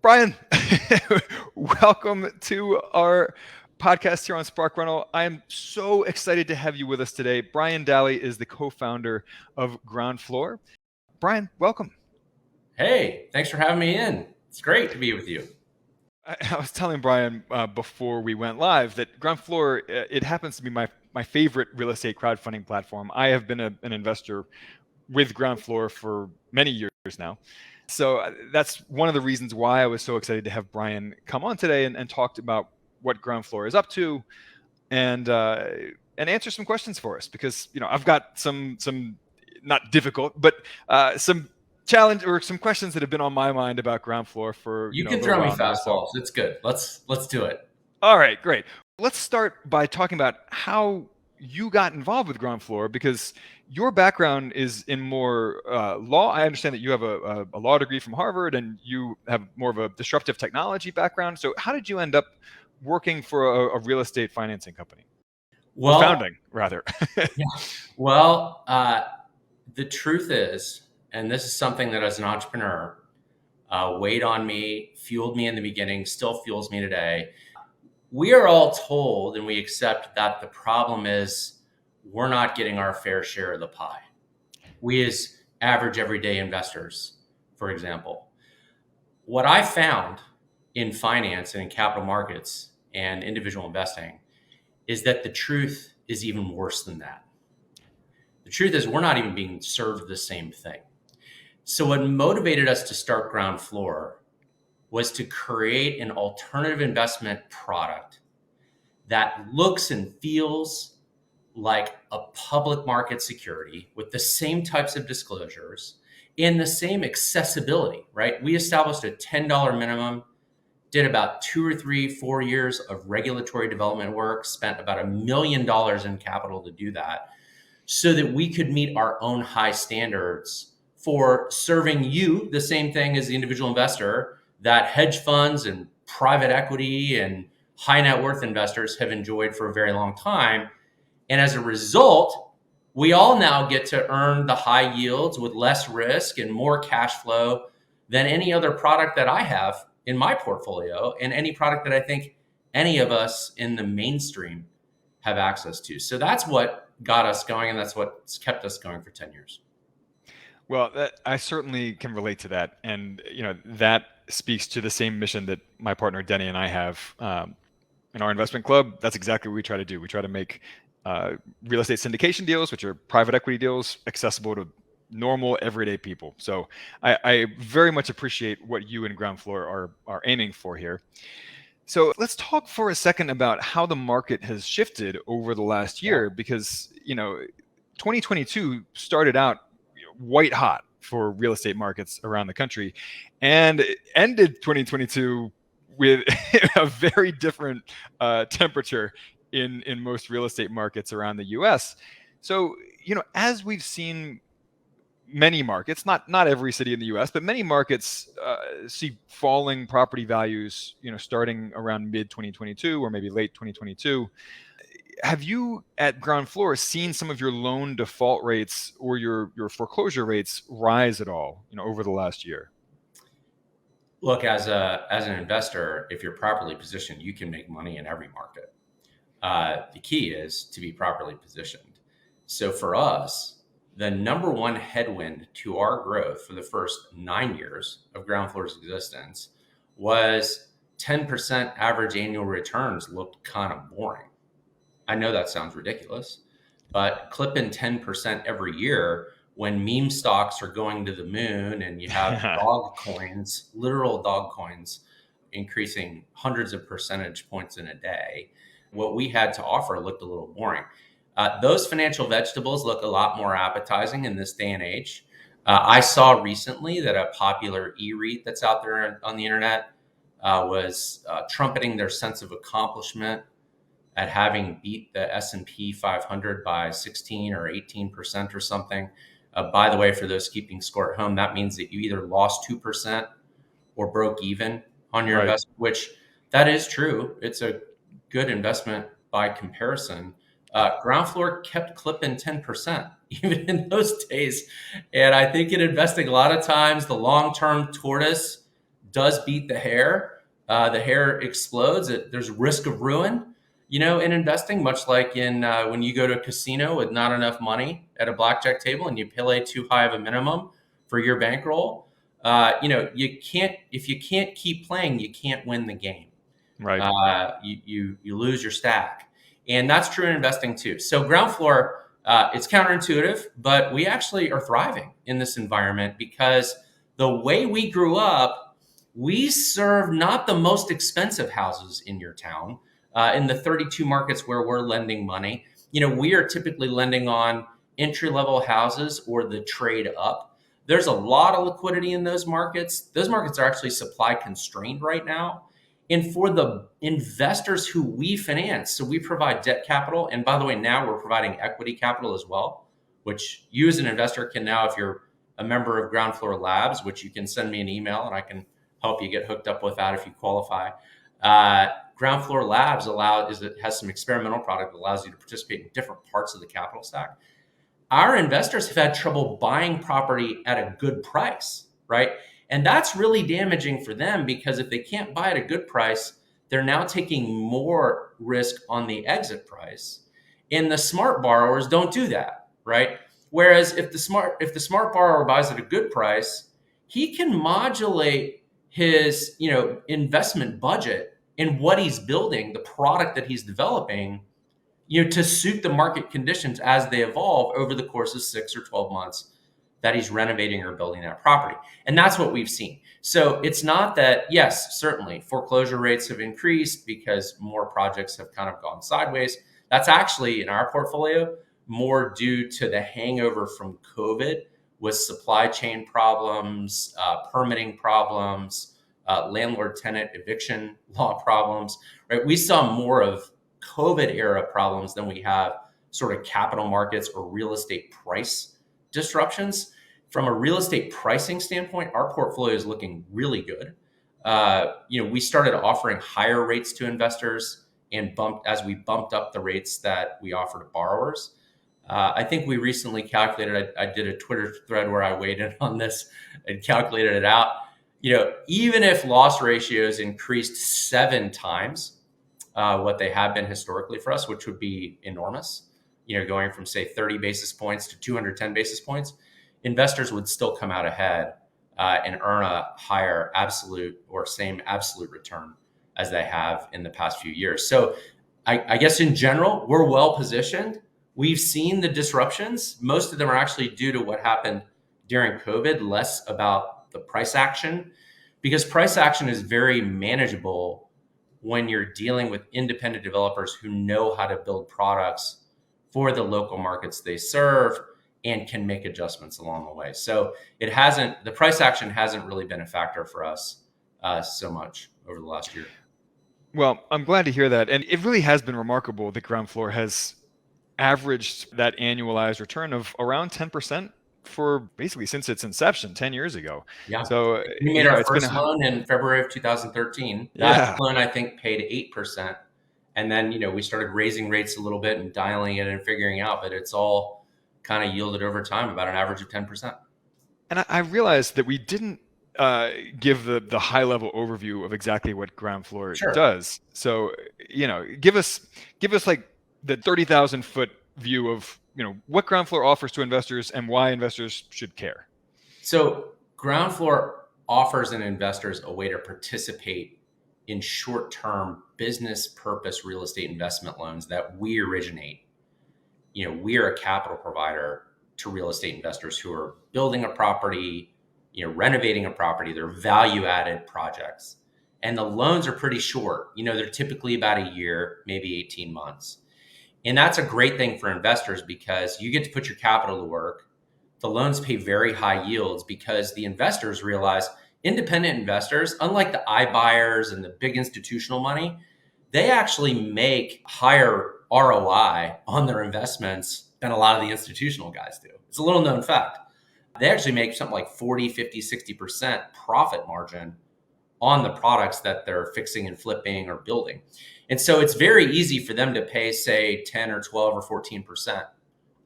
Brian, welcome to our podcast here on Spark Rental. I am so excited to have you with us today. Brian Daly is the co-founder of Groundfloor. Brian, welcome. Hey, thanks for having me in. It's great to be with you. I was telling Brian before we went live that Groundfloor, it happens to be my favorite real estate crowdfunding platform. I have been an investor with Groundfloor for many years now. So that's one of the reasons why I was so excited to have Brian come on today and talk about what Groundfloor is up to and answer some questions for us, because I've got some not difficult, but some challenge or some questions that have been on my mind about Groundfloor for You a can little throw me while now. So fastballs. It's good. Let's do it. all right, great. Let's start by talking about how you got involved with Groundfloor, because your background is in more law. I understand that you have a law degree from Harvard and you have more of a disruptive technology background. So how did you end up working for a real estate financing company? Or founding, rather. Yeah. Well, the truth is, and this is something that as an entrepreneur weighed on me, fueled me in the beginning, still fuels me today. We are all told and we accept that the problem is we're not getting our fair share of the pie. We as average everyday investors, for example. What I found in finance and in capital markets and individual investing is that the truth is even worse than that. The truth is we're not even being served the same thing. So what motivated us to start Groundfloor was to create an alternative investment product that looks and feels like a public market security with the same types of disclosures and the same accessibility, right? We established a $10 minimum, did about 2 or 3, 4 years of regulatory development work, spent about $1 million in capital to do that, so that we could meet our own high standards for serving you the same thing as the individual investor that hedge funds and private equity and high net worth investors have enjoyed for a very long time. And as a result, we all now get to earn the high yields with less risk and more cash flow than any other product that I have in my portfolio and any product that I think any of us in the mainstream have access to. So that's what got us going, and that's what's kept us going for 10 years. Well, I certainly can relate to that. And, that speaks to the same mission that my partner Denny and I have in our investment club. That's exactly what we try to do. We try to make real estate syndication deals, which are private equity deals, accessible to normal, everyday people. So I very much appreciate what you and Groundfloor are aiming for here. So let's talk for a second about how the market has shifted over the last year, because 2022 started out white hot for real estate markets around the country, and it ended 2022 with a very different temperature in most real estate markets around the US. So, as we've seen many markets, not every city in the US, but many markets see falling property values, starting around mid 2022 or maybe late 2022. Have you at Groundfloor seen some of your loan default rates or your foreclosure rates rise at all, over the last year? Look, as an investor, if you're properly positioned, you can make money in every market. The key is to be properly positioned. So for us, the number one headwind to our growth for the first 9 years of Groundfloor's existence was 10% average annual returns looked kind of boring. I know that sounds ridiculous, but clipping 10% every year when meme stocks are going to the moon and you have dog coins, literal dog coins, increasing hundreds of percentage points in a day, what we had to offer looked a little boring. Those financial vegetables look a lot more appetizing in this day and age. I saw recently that a popular e-REIT that's out there on the internet was trumpeting their sense of accomplishment at having beat the S&P 500 by 16 or 18% or something. By the way, for those keeping score at home, that means that you either lost 2% or broke even on your investment, which that is true. It's a good investment by comparison. Groundfloor kept clipping 10% even in those days. And I think in investing, a lot of times the long-term tortoise does beat the hair explodes. There's risk of ruin, in investing, much like in when you go to a casino with not enough money at a blackjack table and you play too high of a minimum for your bankroll. If you can't keep playing, you can't win the game. Right. You lose your stack, and that's true in investing too. So ground floor, it's counterintuitive, but we actually are thriving in this environment because the way we grew up, we serve not the most expensive houses in your town. In the 32 markets where we're lending money, we are typically lending on entry level houses or the trade up. There's a lot of liquidity in those markets. Those markets are actually supply constrained right now. And for the investors who we finance, so we provide debt capital. And by the way, now we're providing equity capital as well, which you as an investor can now, if you're a member of Groundfloor Labs, which you can send me an email and I can help you get hooked up with that if you qualify. Groundfloor Labs has some experimental product that allows you to participate in different parts of the capital stack. Our investors have had trouble buying property at a good price, right? And that's really damaging for them because if they can't buy at a good price, they're now taking more risk on the exit price. And the smart borrowers don't do that, right? Whereas if the smart borrower buys at a good price, he can modulate his, investment budget in what he's building, the product that he's developing, to suit the market conditions as they evolve over the course of 6 or 12 months that he's renovating or building that property. And that's what we've seen. So it's not that, yes, certainly foreclosure rates have increased because more projects have kind of gone sideways. That's actually in our portfolio more due to the hangover from COVID with supply chain problems, permitting problems, landlord-tenant eviction law problems, right? We saw more of COVID era problems than we have sort of capital markets or real estate price disruptions. From a real estate pricing standpoint, our portfolio is looking really good. We started offering higher rates to investors and we bumped up the rates that we offer to borrowers. I think we recently calculated, I did a Twitter thread where I weighed in on this and calculated it out. Even if loss ratios increased 7 times what they have been historically for us, which would be enormous, going from say 30 basis points to 210 basis points, investors would still come out ahead and earn a higher absolute or same absolute return as they have in the past few years. So I guess in general, we're well positioned. We've seen the disruptions. Most of them are actually due to what happened during COVID, less about the price action, because price action is very manageable when you're dealing with independent developers who know how to build products for the local markets they serve and can make adjustments along the way. So the price action hasn't really been a factor for us so much over the last year. Well, I'm glad to hear that. And it really has been remarkable that Groundfloor has averaged that annualized return of around 10% for basically since its inception 10 years ago. Yeah. So we made our first loan in February of 2013. That loan, I think, paid 8%. And then, we started raising rates a little bit and dialing it and figuring out, but it's all kind of yielded over time about an average of 10%. And I realized that we didn't give the high level overview of exactly what Groundfloor does. So, give us like the 30,000 foot view of, what Groundfloor offers to investors and why investors should care. So Groundfloor offers investors a way to participate in short-term business purpose real estate investment loans that we originate. We are a capital provider to real estate investors who are building a property, renovating a property. They're value-added projects. And the loans are pretty short. They're typically about a year, maybe 18 months. And that's a great thing for investors because you get to put your capital to work. The loans pay very high yields because the investors realize independent investors, unlike the iBuyers and the big institutional money, they actually make higher ROI on their investments than a lot of the institutional guys do. It's a little known fact. They actually make something like 40, 50, 60% profit margin on the products that they're fixing and flipping or building. And so it's very easy for them to pay, say, 10 or 12 or 14%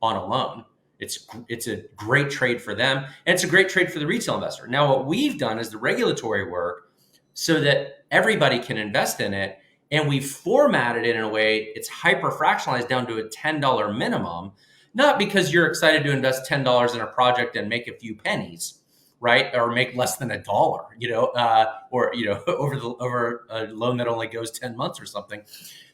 on a loan. It's a great trade for them, and it's a great trade for the retail investor. Now, what we've done is the regulatory work so that everybody can invest in it. And we formatted it in a way it's hyper fractionalized down to a $10 minimum, not because you're excited to invest $10 in a project and make a few pennies, right? Or make less than $1, or over a loan that only goes 10 months or something.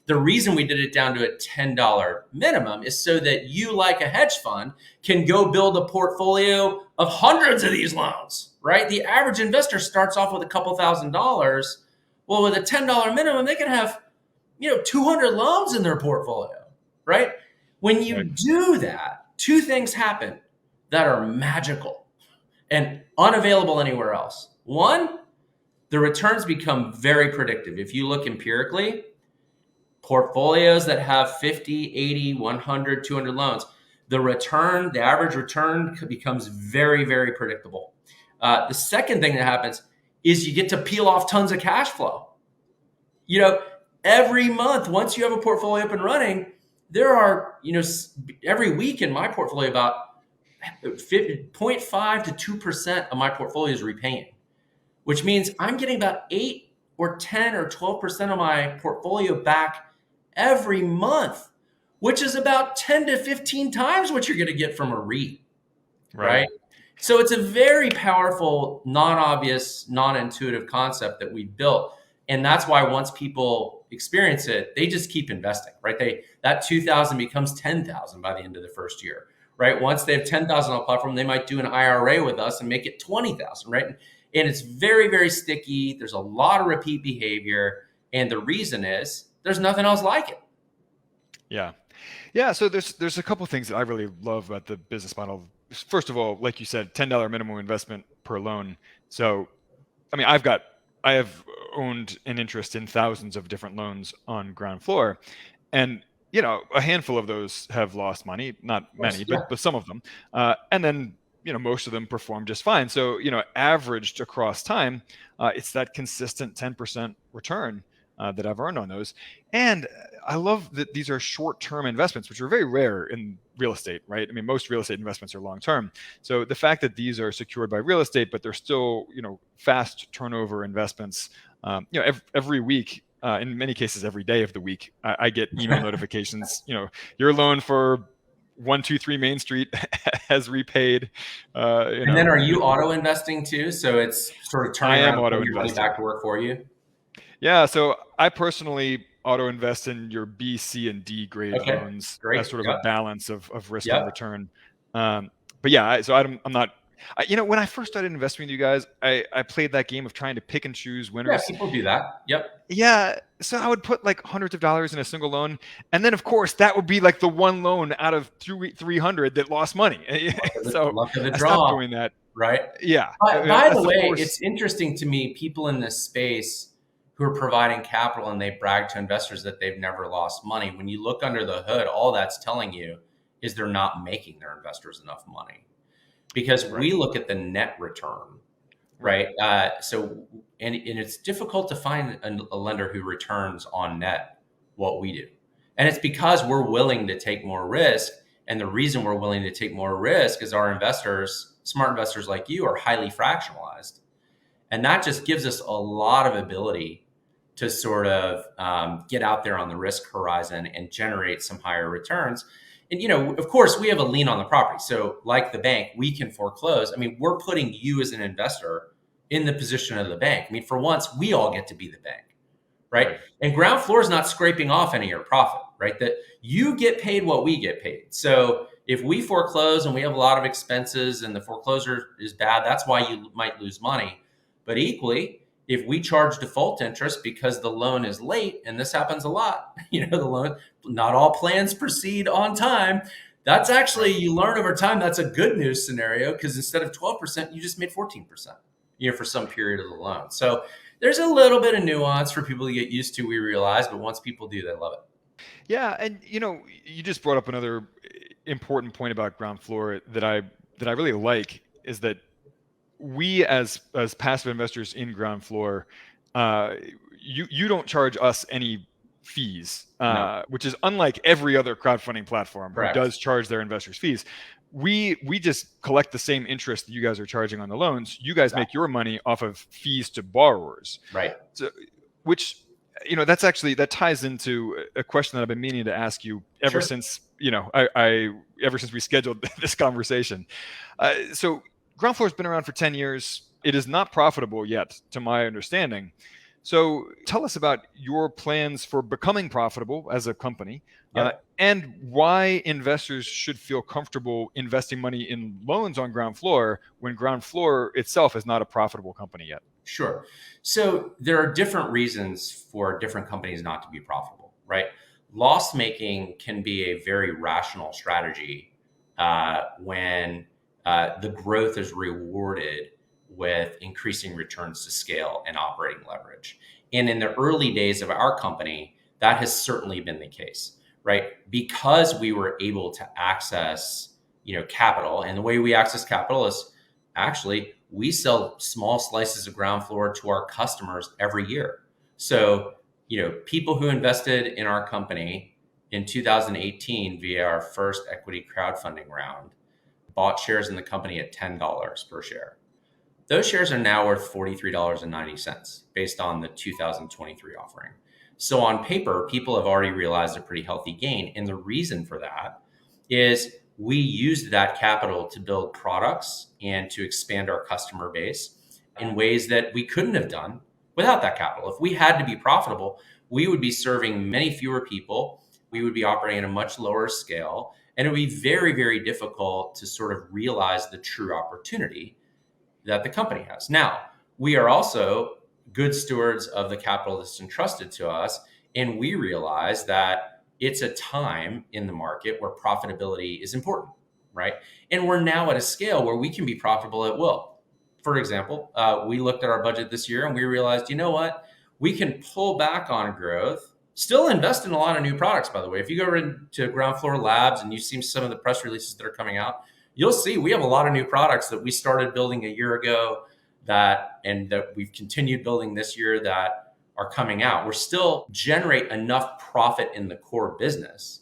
The reason we did it down to a $10 minimum is so that you, like a hedge fund, can go build a portfolio of hundreds of these loans, right? The average investor starts off with a couple $1,000s. Well, with a $10 minimum, they can have, 200 loans in their portfolio, right? When you Right. do that, two things happen that are magical and unavailable anywhere else. One, the returns become very predictive. If you look empirically, portfolios that have 50, 80, 100, 200 loans, the average return becomes very, very predictable. The second thing that happens is you get to peel off tons of cash flow. Every month, once you have a portfolio up and running, there are, every week in my portfolio, about 0.5 to 2% of my portfolio is repaying, which means I'm getting about 8 or 10 or 12% of my portfolio back every month, which is about 10 to 15 times what you're going to get from a REIT, Right. right? So it's a very powerful, non-obvious, non-intuitive concept that we built. And that's why once people experience it, they just keep investing, right? That 2,000 becomes 10,000 by the end of the first year, right? Once they have 10,000 on the platform, they might do an IRA with us and make it 20,000, right? And it's very, very sticky. There's a lot of repeat behavior. And the reason is there's nothing else like it. Yeah. Yeah. So there's a couple things that I really love about the business model. First of all, like you said, $10 minimum investment per loan. So, I mean, I have owned an interest in thousands of different loans on Groundfloor, and a handful of those have lost money, not Of course, many, yeah. but some of them, and then most of them perform just fine. So averaged across time, it's that consistent 10% return that I've earned on those. And I love that these are short-term investments, which are very rare in real estate, right? I mean, most real estate investments are long-term. So the fact that these are secured by real estate, but they're still, fast turnover investments, every week, in many cases, every day of the week, I get email notifications, your loan for 123 Main Street has repaid. And then are you auto investing too? So it's sort of I turning am around, auto putting your money investing. back to work for you? Yeah, so I personally auto invest in your B, C, and D grade Okay, loans great. as sort of a Yep. balance of risk and Yep. return. But yeah, I'm not. When I first started investing with you guys, I played that game of trying to pick and choose Yeah, winners. people do that. Yep. Yeah, so I would put like hundreds of dollars in a single loan, and then of course that would be like the one loan out of 300 that lost money. So Luck of the I stopped draw, doing that. right? Yeah, By the that's of way, course it's interesting to me, people in this space who are providing capital and they brag to investors that they've never lost money. When you look under the hood, all that's telling you is they're not making their investors enough money, because right, we look at the net return, right, right? And it's difficult to find a lender who returns on net what we do. And it's because we're willing to take more risk. And the reason we're willing to take more risk is our investors, smart investors like you, are highly fractionalized. And that just gives us a lot of ability to sort of get out there on the risk horizon and generate some higher returns. And, of course, we have a lien on the property. So, like the bank, we can foreclose. I mean, we're putting you as an investor in the position of the bank. I mean, for once, we all get to be the bank, right? right, And Groundfloor is not scraping off any of your profit, right? That you get paid what we get paid. So, if we foreclose and we have a lot of expenses and the foreclosure is bad, that's why you might lose money. But equally, if we charge default interest because the loan is late, and this happens a lot, the loan, not all plans proceed on time. That's actually, right. you learn over time, that's a good news scenario, because instead of 12%, you just made 14%, for some period of the loan. So there's a little bit of nuance for people to get used to, we realize, but once people do, they love it. Yeah, and you just brought up another important point about Groundfloor that I really like is that we as passive investors in Groundfloor, uh, you don't charge us any fees, No, which is unlike every other crowdfunding platform who correct. does charge their investors fees. We just collect the same interest that you guys are charging on the loans. You guys make Exactly. your money off of fees to borrowers. Right. So, which, that's actually, that ties into a question that I've been meaning to ask you ever Sure. since, I ever since we scheduled this conversation. So Groundfloor has been around for 10 years. It is not profitable yet, to my understanding. So tell us about your plans for becoming profitable as a company, Yep. and why investors should feel comfortable investing money in loans on Groundfloor when Groundfloor itself is not a profitable company yet. Sure. So there are different reasons for different companies not to be profitable, right? Loss making can be a very rational strategy when the growth is rewarded with increasing returns to scale and operating leverage. And in the early days of our company, that has certainly been the case, right? Because we were able to access, capital, and the way we access capital is actually we sell small slices of Groundfloor to our customers every year. So, people who invested in our company in 2018 via our first equity crowdfunding round bought shares in the company at $10 per share. Those shares are now worth $43.90 based on the 2023 offering. So on paper, people have already realized a pretty healthy gain. And the reason for that is we used that capital to build products and to expand our customer base in ways that we couldn't have done without that capital. If we had to be profitable, we would be serving many fewer people. We would be operating at a much lower scale. And it would be very, very difficult to sort of realize the true opportunity that the company has. Now, we are also good stewards of the capital that's entrusted to us. And we realize that it's a time in the market where profitability is important, right? And we're now at a scale where we can be profitable at will. For example, we looked at our budget this year and we realized, you know what? We can pull back on growth, still invest in a lot of new products, by the way. If you go into Groundfloor Labs and you see some of the press releases that are coming out, you'll see we have a lot of new products that we started building a year ago that we've continued building this year that are coming out. We're still generate enough profit in the core business.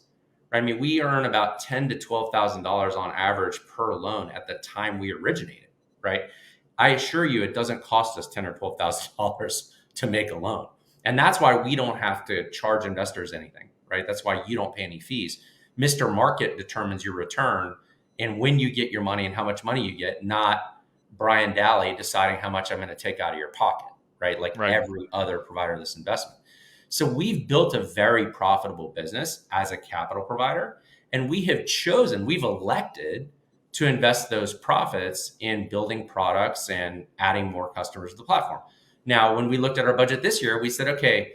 Right? I mean, we earn about $10,000 to $12,000 on average per loan at the time we originated. Right? I assure you, it doesn't cost us $10,000 or $12,000 to make a loan, and that's why we don't have to charge investors anything. Right? That's why you don't pay any fees. Mr. Market determines your return and when you get your money and how much money you get, not Brian Daly deciding how much I'm going to take out of your pocket, right? Like Right. every other provider of this investment. So we've built a very profitable business as a capital provider, and we've elected to invest those profits in building products and adding more customers to the platform. Now, when we looked at our budget this year, we said, okay,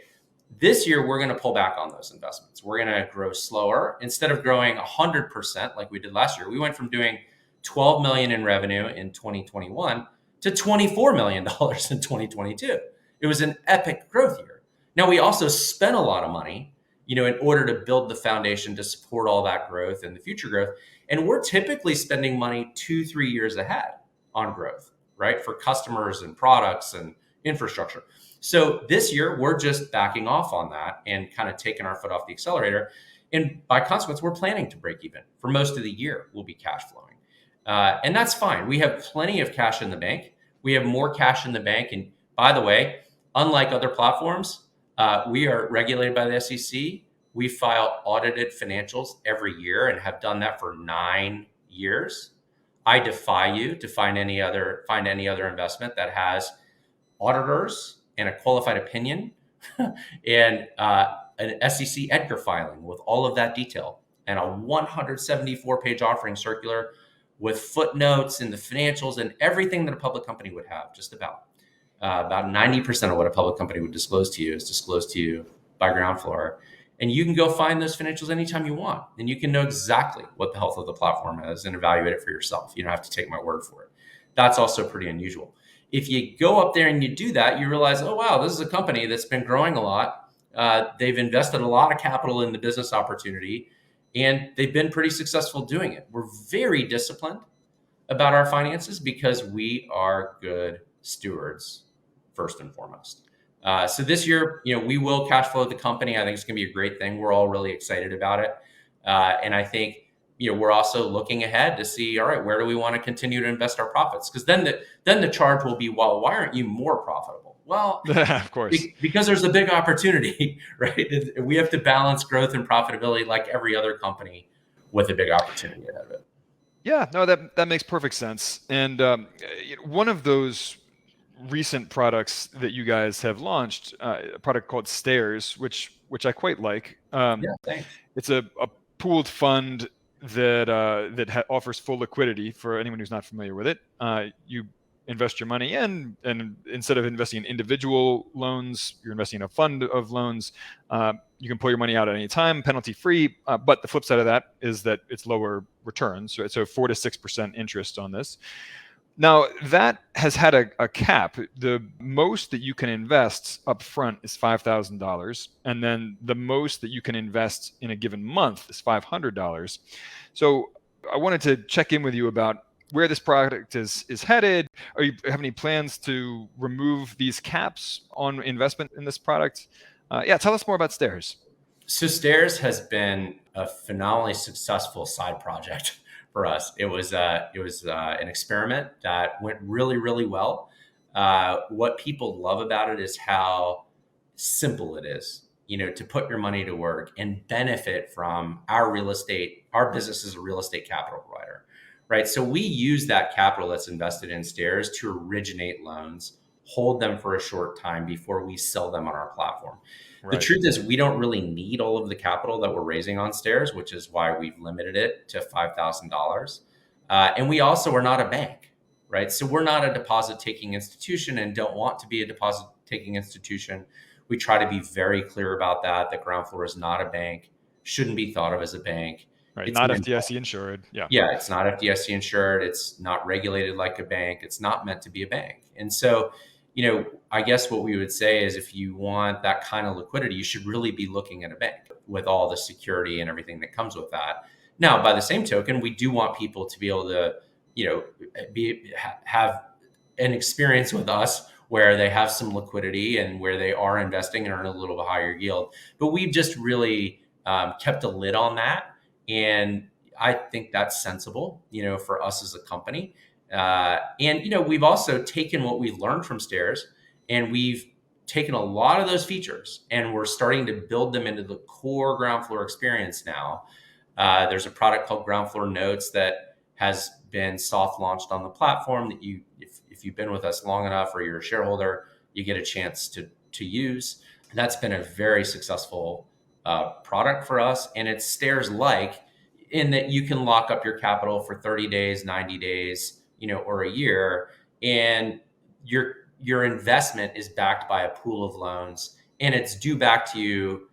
this year, we're going to pull back on those investments. We're going to grow slower. Instead of growing 100% like we did last year, we went from doing $12 million in revenue in 2021 to $24 million in 2022. It was an epic growth year. Now, we also spent a lot of money, in order to build the foundation to support all that growth and the future growth. And we're typically spending money 2-3 years ahead on growth, right? For customers and products and infrastructure. So this year, we're just backing off on that and kind of taking our foot off the accelerator. And by consequence, we're planning to break even. For most of the year, we'll be cash flowing. And that's fine. We have plenty of cash in the bank. We have more cash in the bank. And by the way, unlike other platforms, we are regulated by the SEC. We file audited financials every year and have done that for 9 years. I defy you to find any other investment that has auditors and a qualified opinion and an SEC Edgar filing with all of that detail and a 174-page offering circular with footnotes and the financials and everything that a public company would have, just about. About 90% of what a public company would disclose to you is disclosed to you by Groundfloor. And you can go find those financials anytime you want. And you can know exactly what the health of the platform is and evaluate it for yourself. You don't have to take my word for it. That's also pretty unusual. If you go up there and you do that, you realize, oh, wow, this is a company that's been growing a lot. They've invested a lot of capital in the business opportunity, and they've been pretty successful doing it. We're very disciplined about our finances because we are good stewards, first and foremost. So this year, we will cash flow the company. I think it's going to be a great thing. We're all really excited about it. And I think, we're also looking ahead to see, all right, where do we want to continue to invest our profits? Because then the charge will be, well, why aren't you more profitable? Well, Of course. because there's a big opportunity, right? We have to balance growth and profitability like every other company with a big opportunity ahead of it. Yeah, no, that makes perfect sense. And one of those recent products that you guys have launched, a product called Stairs, which I quite like. Yeah, thanks. It's a pooled fund that offers full liquidity for anyone who's not familiar with it. You invest your money in, and instead of investing in individual loans, you're investing in a fund of loans. You can pull your money out at any time, penalty free. But the flip side of that is that it's lower returns, so 4 to 6% interest on this. Now, that has had a cap. The most that you can invest up front is $5,000. And then the most that you can invest in a given month is $500. So I wanted to check in with you about where this product is headed. Are you have any plans to remove these caps on investment in this product? Yeah, tell us more about Stairs. So Stairs has been a phenomenally successful side project for us. It was an experiment that went really, really well. What people love about it is how simple it is, to put your money to work and benefit from our real estate. Our business is a real estate capital provider, right? So we use that capital that's invested in Stairs to originate loans, hold them for a short time before we sell them on our platform. The Right. truth is, we don't really need all of the capital that we're raising on Stairs, which is why we've limited it to $5,000. And we also are not a bank, right? So we're not a deposit taking institution and don't want to be a deposit taking institution. We try to be very clear about that Groundfloor is not a bank, shouldn't be thought of as a bank. Right. It's Not an FDIC insured. Yeah. Yeah, it's not FDIC insured. It's not regulated like a bank. It's not meant to be a bank. And so, I guess what we would say is if you want that kind of liquidity, you should really be looking at a bank with all the security and everything that comes with that. Now, by the same token, we do want people to be able to, have an experience with us where they have some liquidity and where they are investing and earn a little bit higher yield. But we've just really kept a lid on that. And I think that's sensible, for us as a company. And we've also taken what we've learned from Stairs, and we've taken a lot of those features, and we're starting to build them into the core Groundfloor experience now. There's a product called Groundfloor Notes that has been soft launched on the platform that if you've been with us long enough or you're a shareholder, you get a chance to use. That's been a very successful product for us, and it's Stairs like in that you can lock up your capital for 30 days, 90 days, or a year, and your investment is backed by a pool of loans, and it's due back to you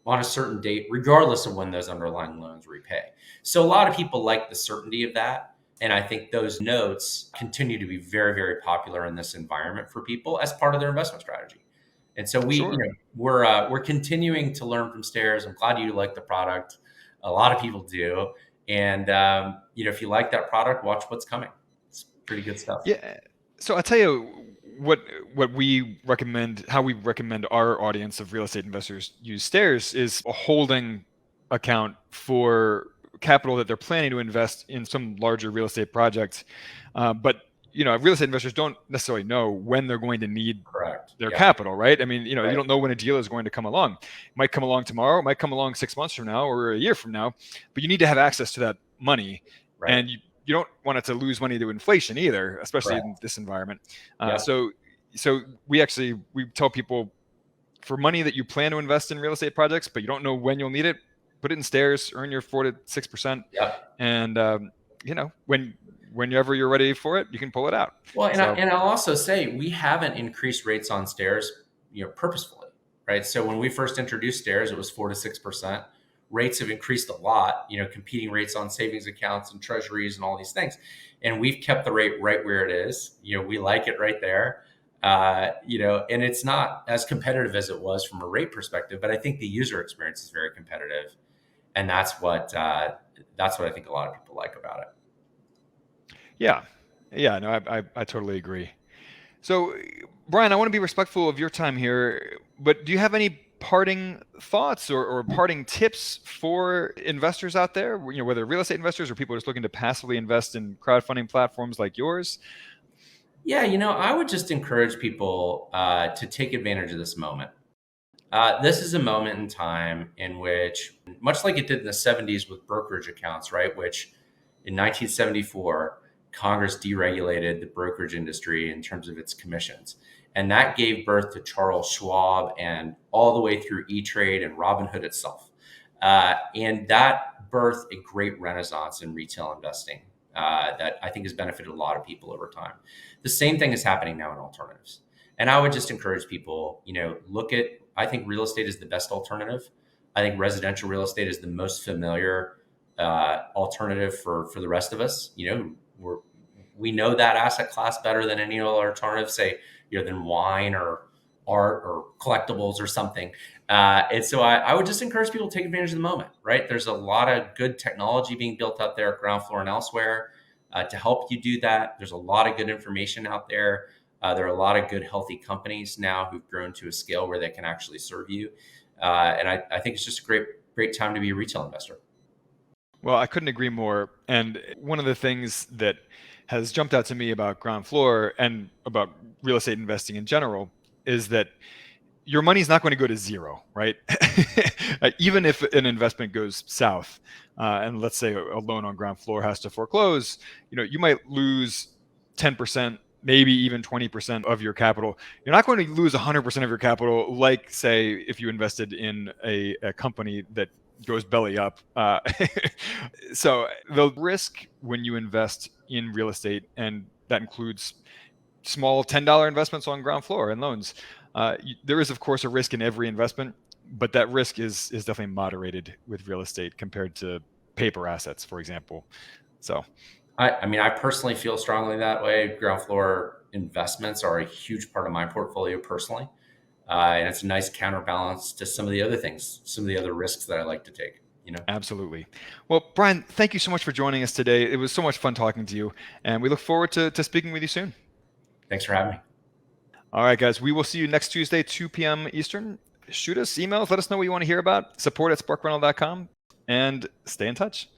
on a certain date, regardless of when those underlying loans repay. So a lot of people like the certainty of that. And I think those notes continue to be very, very popular in this environment for people as part of their investment strategy. And so Sure. we're continuing to learn from Stairs. I'm glad you like the product. A lot of people do. And if you like that product, watch what's coming. It's pretty good stuff. Yeah. So I'll tell you what we recommend, how we recommend our audience of real estate investors use Stairs is a holding account for capital that they're planning to invest in some larger real estate project. But real estate investors don't necessarily know when they're going to need Correct. their Yeah. capital, right? I mean, you Right. don't know when a deal is going to come along. It might come along tomorrow, it might come along 6 months from now or a year from now, but you need to have access to that money. Right. And you don't want it to lose money to inflation either, especially Correct. in this environment. Yeah. So we tell people for money that you plan to invest in real estate projects, but you don't know when you'll need it, put it in Stairs, earn your 4 to 6%, Yeah. and whenever you're ready for it, you can pull it out. Well, and, So I'll also say we haven't increased rates on Stairs, purposefully, right? So when we first introduced Stairs, it was 4 to 6%. Rates have increased a lot, competing rates on savings accounts and treasuries and all these things. And we've kept the rate right where it is. We like it right there. And it's not as competitive as it was from a rate perspective, but I think the user experience is very competitive. And that's what I think a lot of people like about it. yeah, no, I totally agree. So, Brian, I want to be respectful of your time here, but do you have any parting thoughts or parting tips for investors out there? Whether real estate investors or people just looking to passively invest in crowdfunding platforms like yours? Yeah, I would just encourage people to take advantage of this moment. This is a moment in time in which, much like it did in the 70s with brokerage accounts, right? Which in 1974, Congress deregulated the brokerage industry in terms of its commissions. And that gave birth to Charles Schwab and all the way through E-Trade and Robinhood itself. And that birthed a great renaissance in retail investing that I think has benefited a lot of people over time. The same thing is happening now in alternatives. And I would just encourage people, I think real estate is the best alternative. I think residential real estate is the most familiar alternative for the rest of us. We know that asset class better than any other alternative, say, than wine or art or collectibles or something. And so I would just encourage people to take advantage of the moment, right? There's a lot of good technology being built out there at Groundfloor and elsewhere to help you do that. There's a lot of good information out there. There are a lot of good, healthy companies now who've grown to a scale where they can actually serve you. And I think it's just a great time to be a retail investor. Well, I couldn't agree more. And one of the things that has jumped out to me about Groundfloor and about real estate investing in general is that your money's not going to go to zero, right? Even if an investment goes south, and let's say a loan on Groundfloor has to foreclose, you might lose 10%, maybe even 20% of your capital. You're not going to lose 100% of your capital, like, say, if you invested in a company that goes belly up. So the risk when you invest in real estate, and that includes small $10 investments on Groundfloor and loans, there is, of course, a risk in every investment, but that risk is definitely moderated with real estate compared to paper assets, for example. So I personally feel strongly that way. Groundfloor investments are a huge part of my portfolio personally. And it's a nice counterbalance to some of the other things, some of the other risks that I like to take. Absolutely. Well, Brian, thank you so much for joining us today. It was so much fun talking to you, and we look forward to speaking with you soon. Thanks for having me. All right, guys, we will see you next Tuesday, 2 p.m. Eastern. Shoot us emails. Let us know what you want to hear about. Support@sparkrental.com, and stay in touch.